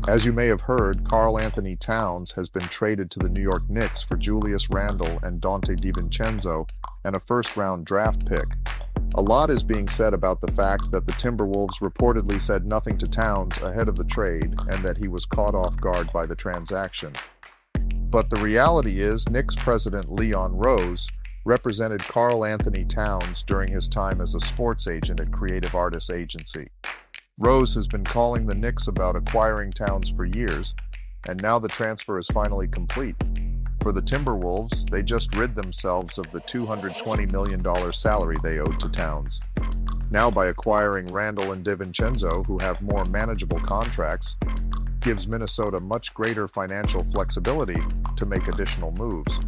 As you may have heard, Karl Anthony Towns has been traded to the New York Knicks for Julius Randle and Dante DiVincenzo and a first-round draft pick. A lot is being said about the fact that the Timberwolves reportedly said nothing to Towns ahead of the trade and that he was caught off guard by the transaction. But the reality is, Knicks president Leon Rose represented Karl Anthony Towns during his time as a sports agent at Creative Artists Agency. Rose has been calling the Knicks about acquiring Towns for years, and now the transfer is finally complete. For the Timberwolves, they just rid themselves of the $220 million salary they owed to Towns. Now, by acquiring Randal and DiVincenzo, who have more manageable contracts, gives Minnesota much greater financial flexibility to make additional moves.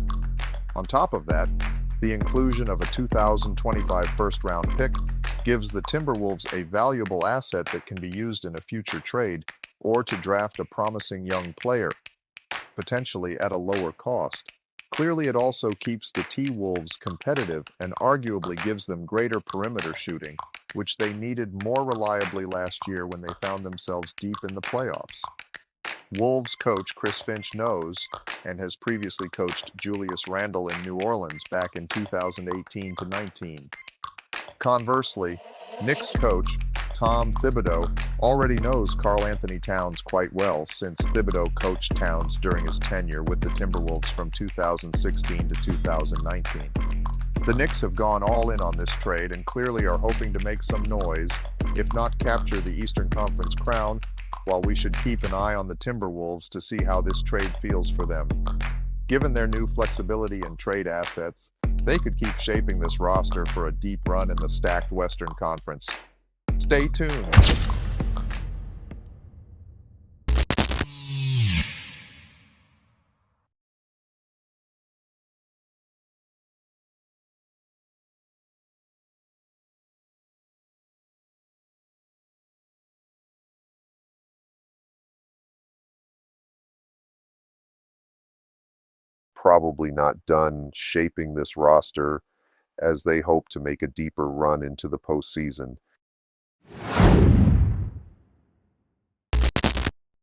On top of that, the inclusion of a 2025 first-round pick gives the Timberwolves a valuable asset that can be used in a future trade or to draft a promising young player, potentially at a lower cost. Clearly, it also keeps the T-Wolves competitive and arguably gives them greater perimeter shooting, which they needed more reliably last year when they found themselves deep in the playoffs. Wolves coach Chris Finch knows and has previously coached Julius Randle in New Orleans back in 2018-19. Conversely, Knicks coach Tom Thibodeau already knows Karl Anthony Towns quite well since Thibodeau coached Towns during his tenure with the Timberwolves from 2016 to 2019. The Knicks have gone all in on this trade and clearly are hoping to make some noise, if not capture the Eastern Conference crown, while we should keep an eye on the Timberwolves to see how this trade feels for them. Given their new flexibility and trade assets, they could keep shaping this roster for a deep run in the stacked Western Conference. Stay tuned. Probably not done shaping this roster as they hope to make a deeper run into the postseason.